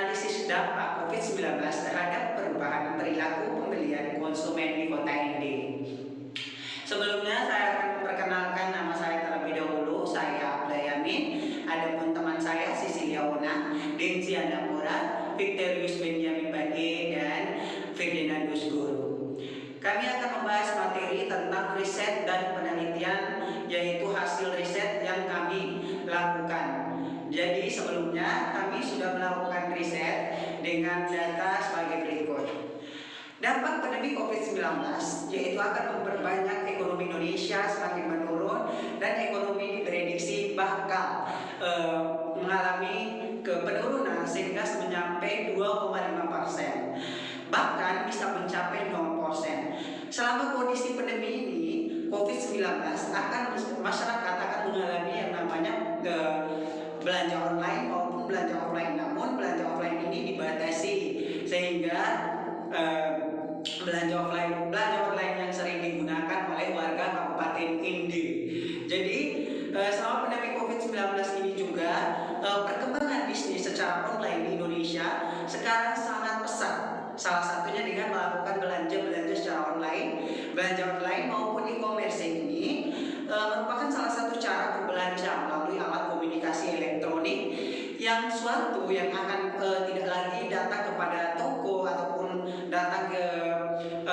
analisis dampak COVID-19 terhadap perubahan perilaku pembelian konsumen di kota Inde. Sebelumnya saya akan memperkenalkan nama saya terlebih dahulu. Saya Abla Yamin, adapun teman saya Sisilia Ona, Denzi Andapura, Victorius Benjamin Bage, dan Ferdinandus Guru. Kami akan membahas materi tentang riset dan penelitian, yaitu hasil riset yang kami lakukan. Jadi sebelumnya kami sudah melakukan riset dengan data sebagai berikut. Dampak pandemi COVID-19 yaitu akan memperbanyak ekonomi Indonesia semakin menurun dan ekonomi diprediksi bakal mengalami penurunan sehingga mencapai 2,5%, bahkan bisa mencapai 0%. Selama kondisi pandemi ini COVID-19 masyarakat akan mengalami yang namanya belanja online maupun belanja offline. Namun belanja offline ini dibatasi sehingga belanja online yang sering digunakan oleh warga Kabupaten Inde. Jadi selama pandemi COVID-19 ini juga perkembangan bisnis secara online di Indonesia sekarang sangat pesat. Salah satunya dengan melakukan belanja secara online. Belanja online maupun e-commerce ini merupakan salah satu cara berbelanja melalui alat komunikasi elektronik yang akan tidak lagi datang kepada toko ataupun datang ke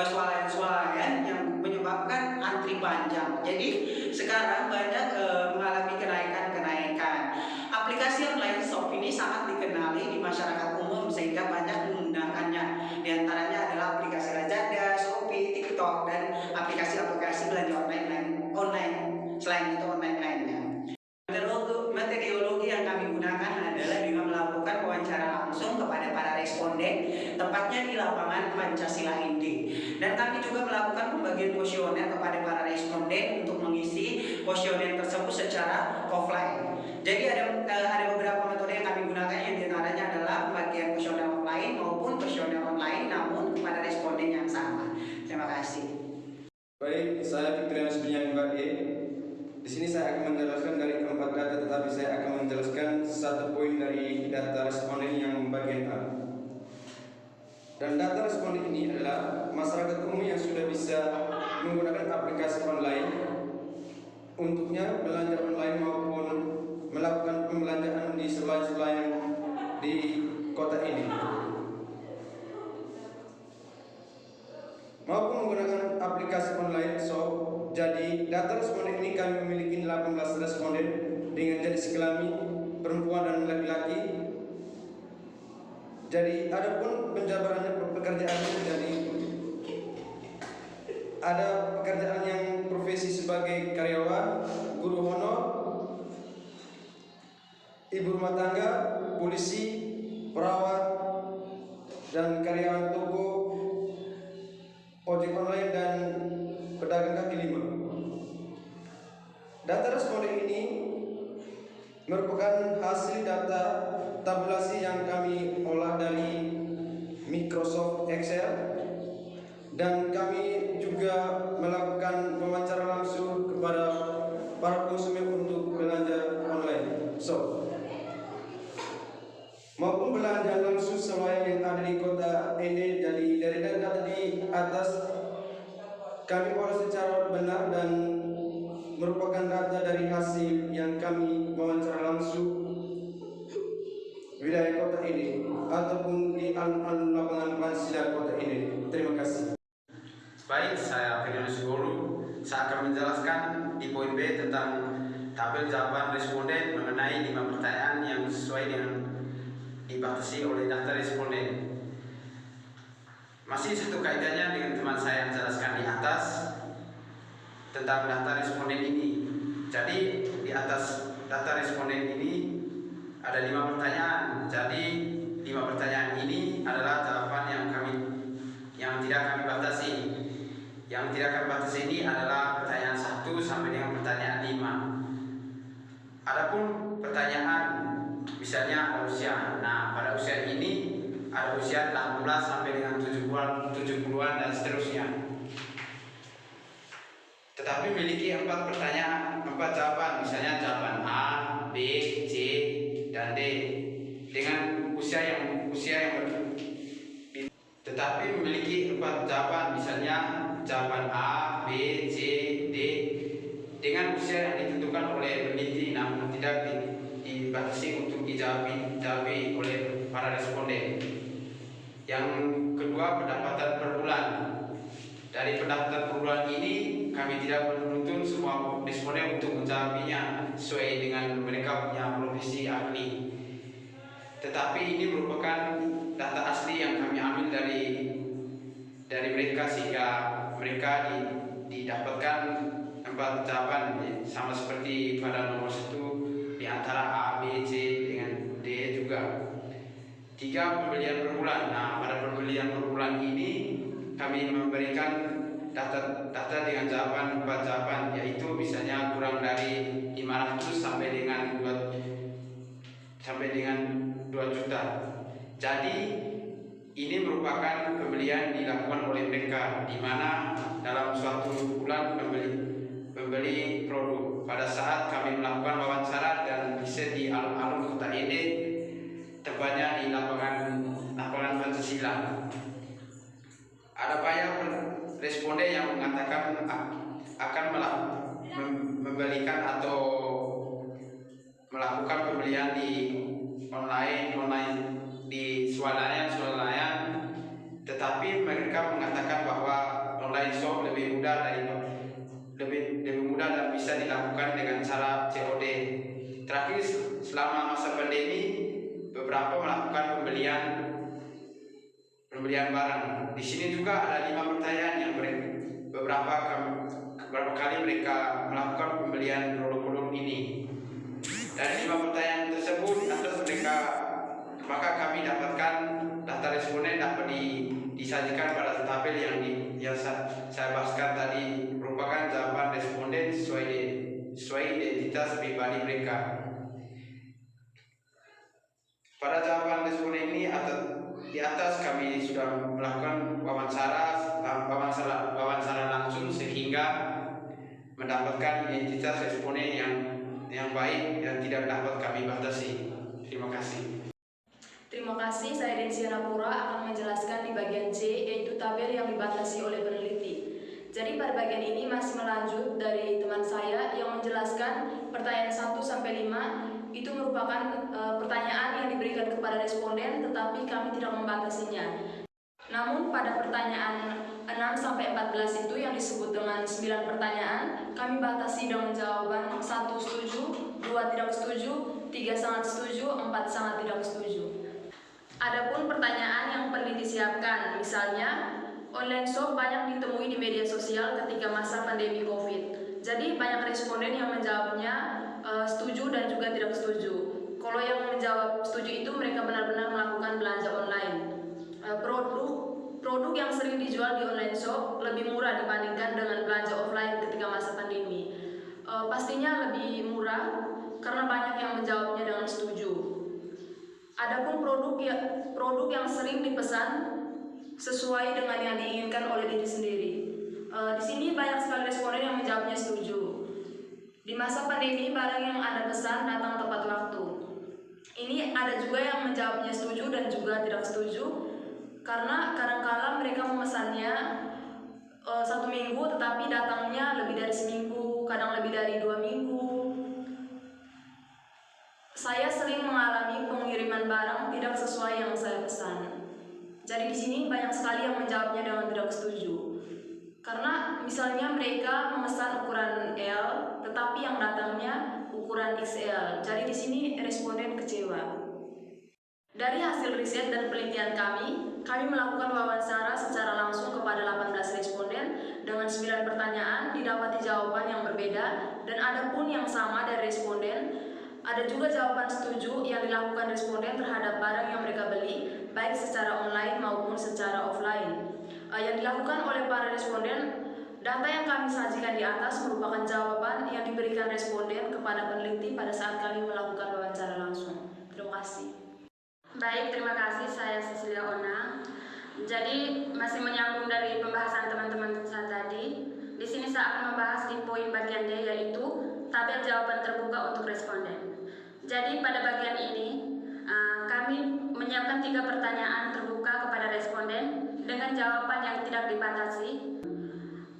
swalayan yang menyebabkan antri panjang. Jadi sekarang banyak mengalami kenaikan. Aplikasi online shop ini sangat dikenali di masyarakat umum sehingga banyak menggunakannya. Di antaranya adalah aplikasi Lazada, Shopee, TikTok, dan aplikasi-aplikasi belanja online. Selain itu online lainnya. Metodologi yang kami gunakan adalah dengan melakukan wawancara langsung kepada para responden, tepatnya di lapangan Pancasila Inde. Dan kami juga melakukan pembagian kuesioner kepada para responden untuk mengisi kuesioner tersebut secara offline. Jadi ada beberapa metode yang kami gunakan, yang diantaranya adalah pembagian kuesioner offline maupun kuesioner online, namun kepada responden yang sama. Terima kasih. Baik, saya Victorius Benjamin Bage. Di sini saya akan menjelaskan dari 4 data, tetapi saya akan menjelaskan satu poin dari data responden yang bagian A. Dan data responden ini adalah masyarakat umum yang sudah bisa menggunakan aplikasi online untuknya belanja online maupun melakukan pembelanjaan di swalayan di kota ini, maupun menggunakan aplikasi online shop. Jadi data responden ini kami memiliki 18 responden dengan jenis kelamin perempuan dan laki-laki. Jadi adapun penjabarannya pekerjaannya, jadi ada pekerjaan yang profesi sebagai karyawan, guru honor, ibu rumah tangga, polisi, perawat, dan karyawan toko, ojek online, dan pedagang kaki lima. Data responden ini merupakan hasil data tabulasi yang kami olah dari Microsoft Excel, dan kami juga melakukan wawancara langsung kepada para konsumen untuk belanja online maupun belanja langsung swalayan yang ada di kota ini. Jadi dari data di atas kami olah secara benar dan merupakan data dari hasil yang kami wawancara langsung wilayah kota ini ataupun di lapangan Pancasila kota ini. Terima kasih. Baik, saya Ferdinandus Guru. Saya akan menjelaskan di poin B tentang tabel jawaban responden mengenai 5 pertanyaan yang sesuai dengan dibatasi oleh data responden. Masih satu kaitannya dengan teman saya yang jelaskan di atas tentang data responden ini. Jadi di atas data responden ini ada 5 pertanyaan. Jadi 5 pertanyaan ini adalah jawaban yang tidak kami batasi. Yang tidak kami batasi ini adalah pertanyaan 1 sampai dengan pertanyaan 5. Adapun pertanyaan misalnya ada usia. Nah, pada usia ini ada usia 18 sampai dengan 70-an dan seterusnya. Tetapi memiliki 4 pertanyaan, 4 jawaban, misalnya jawaban A, B, C, dan D. Dengan usia yang tetapi memiliki 4 jawaban, misalnya jawaban A, B, C, D dengan usia yang ditentukan oleh peneliti, namun tidak dibatasi untuk dijawab oleh para responden. Yang kedua, pendapatan per bulan. Dari pendapatan per bulan ini kami tidak menuntun semua responden untuk menjawabnya sesuai dengan mereka punya profesi ahli. Tetapi ini merupakan data asli yang kami ambil dari mereka, sehingga mereka didapatkan 4 jawaban sama seperti pada nomor 1 di antara A, B, C dengan D juga. 3, pembelian per bulan. Nah, pada pembelian per bulan ini kami memberikan data dengan jawaban 4 jawaban, yaitu misalnya kurang dari 500 sampai dengan 2 juta. Jadi ini merupakan pembelian dilakukan oleh mereka, di mana dalam suatu bulan membeli produk. Pada saat kami melakukan wawancara dan riset di alun-alun Kota Ede, tepatnya di lapangan Pancasila, ada banyak responden yang mengatakan akan membelikan atau melakukan pembelian di online di swalayan, tetapi mereka mengatakan bahwa online shop lebih mudah dan bisa dilakukan dengan cara COD. Terakhir, selama masa pandemi, beberapa melakukan pembelian barang. Di sini juga ada 5 pertanyaan yang beberapa kali mereka melakukan pembelian produk-produk ini. Dari 5 pertanyaan tersebut, maka kami dapatkan data responden dapat disajikan pada tabel yang saya bahaskan tadi, merupakan jawaban responden sesuai identitas pribadi mereka. Pada jawaban responden ini di atas kami sudah melakukan wawancara langsung, sehingga mendapatkan identitas responden yang baik dan tidak dapat kami batasi. Terima kasih. Terima kasih, saya Densiana Pura akan menjelaskan di bagian C, yaitu tabel yang dibatasi oleh peneliti. Jadi pada bagian ini masih melanjut dari teman saya yang menjelaskan pertanyaan 1 sampai 5 itu merupakan pertanyaan yang diberikan kepada responden, tetapi kami tidak membatasinya. Namun pada pertanyaan 6 sampai 14 itu yang disebut dengan 9 pertanyaan, kami batasi dengan jawaban 1 setuju, 2 tidak setuju, 3 sangat setuju, 4 sangat tidak setuju. Adapun pertanyaan yang peneliti siapkan, misalnya online shop banyak ditemui di media sosial ketika masa pandemi COVID. Jadi banyak responden yang menjawabnya setuju dan juga tidak setuju. Kalau yang menjawab setuju itu mereka benar-benar melakukan belanja online. Produk yang sering dijual di online shop lebih murah dibandingkan dengan belanja offline ketika masa pandemi. Pastinya lebih murah karena banyak yang menjawabnya dengan setuju. Adapun produk yang sering dipesan sesuai dengan yang diinginkan oleh diri sendiri. Di sini banyak sekali responden yang menjawabnya setuju. Di masa pandemi, barang yang Anda pesan datang tepat waktu. Ini ada juga yang menjawabnya setuju dan juga tidak setuju, karena kadang-kala mereka memesannya 1 minggu, tetapi datangnya lebih dari seminggu, kadang lebih dari 2 minggu. Saya sering mengalami pengiriman barang tidak sesuai yang saya pesan. Jadi di sini banyak sekali yang menjawabnya dengan tidak setuju. Karena misalnya mereka memesan ukuran L, tetapi yang datangnya ukuran XL. Jadi di sini responden kecewa. Dari hasil riset dan penelitian kami melakukan wawancara secara langsung kepada 18 responden dengan 9 pertanyaan, didapati jawaban yang berbeda, dan ada pun yang sama dari responden. Ada juga jawaban setuju yang dilakukan responden terhadap barang yang mereka beli, baik secara online maupun secara offline. Yang dilakukan oleh para responden, data yang kami sajikan di atas merupakan jawaban yang diberikan responden kepada peneliti pada saat kami melakukan wawancara langsung. Terima kasih. Baik, terima kasih. Saya Cecilia Ona. Jadi masih menyambung dari pembahasan teman-teman saya tadi. Di sini saya akan membahas di poin bagian D, yaitu tabel jawaban terbuka untuk responden. Jadi pada bagian ini kami menyiapkan 3 pertanyaan terbuka kepada responden dengan jawaban yang tidak dibatasi.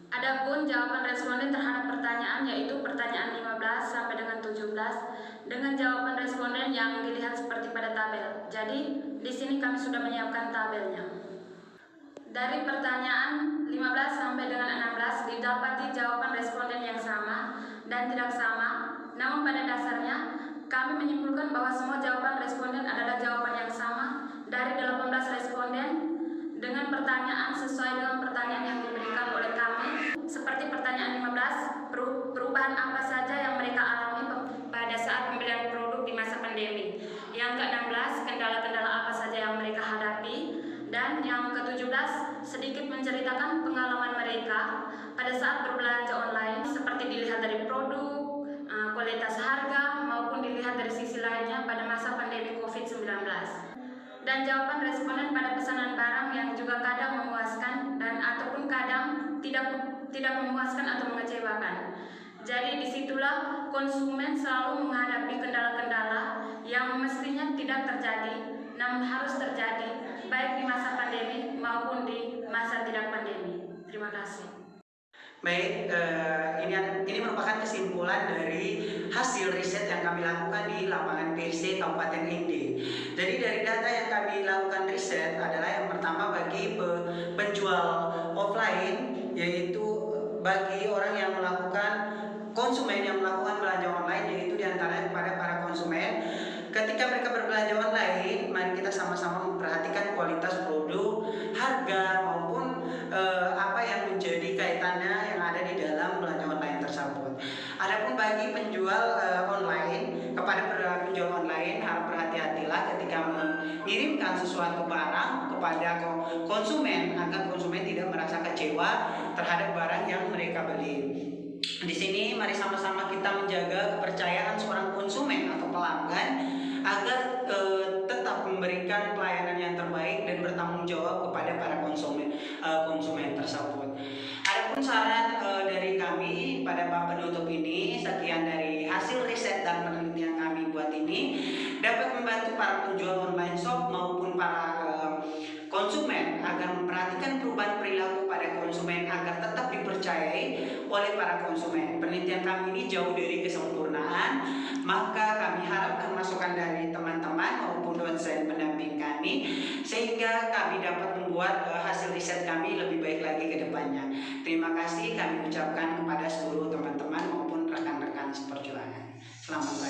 Adapun jawaban responden terhadap pertanyaan yaitu pertanyaan 15 sampai dengan 17 dengan jawaban responden yang dilihat seperti pada tabel. Jadi di sini kami sudah menyiapkan tabelnya. Dari pertanyaan 15 sampai dengan 16 didapati jawaban responden yang sama dan tidak sama. Namun pada dasarnya kami menyimpulkan bahwa semua jawaban responden adalah jawaban yang sama dari 18 responden dengan pertanyaan sesuai dengan pertanyaan yang diberikan oleh kami. Seperti pertanyaan 15, perubahan apa saja yang mereka alami pada saat pembelian produk di masa pandemi. Yang ke-16, kendala-kendala apa saja yang mereka hadapi. Dan yang ke-17, sedikit menceritakan pengalaman mereka pada saat berbelanja online seperti dilihat dari produk, kualitas harga maupun dilihat dari sisi lainnya pada masa pandemi COVID-19. Dan jawaban responden pada pesanan barang yang juga kadang memuaskan dan ataupun kadang tidak memuaskan atau mengecewakan. Jadi disitulah konsumen selalu menghadapi kendala-kendala yang mestinya tidak terjadi, namun harus terjadi baik di masa pandemi maupun di masa tidak pandemi. Terima kasih. Baik, ini merupakan kesimpulan dari hasil riset yang kami lakukan di lapangan PRC Kabupaten ND. Jadi dari data yang kami lakukan riset adalah yang pertama bagi penjual offline, yaitu bagi orang yang melakukan konsumen yang melakukan belanja online, yaitu diantaranya kepada para konsumen. Ketika mereka berbelanja online, mari kita sama-sama memperhatikan kualitas produk, harga maupun apa yang menjadi kaitannya yang ada di dalam belanja online tersebut. Adapun bagi penjual online, kepada penjual online harap berhati-hatilah ketika mengirimkan sesuatu barang kepada konsumen agar konsumen tidak merasa kecewa terhadap barang yang mereka beli. Di sini mari sama-sama kita menjaga kepercayaan seorang konsumen atau pelanggan agar tetap memberikan pelayanan yang terbaik dan bertanggung jawab kepada para konsumen tersebut. Adapun saran dari kami pada bab penutup ini, sekian dari hasil riset dan penelitian kami buat ini dapat membantu para penjual online shop maupun para konsumen agar memperhatikan perubahan perilaku pada konsumen agar tetap dipercayai oleh para konsumen. Penelitian kami ini jauh dari kesempurnaan, maka kami harapkan masukan dari teman-teman maupun dosen pendamping kami sehingga kami dapat membuat hasil riset kami lebih baik lagi ke depannya. Terima kasih kami ucapkan kepada seluruh teman-teman maupun rekan-rekan seperjuangan. Selamat pagi.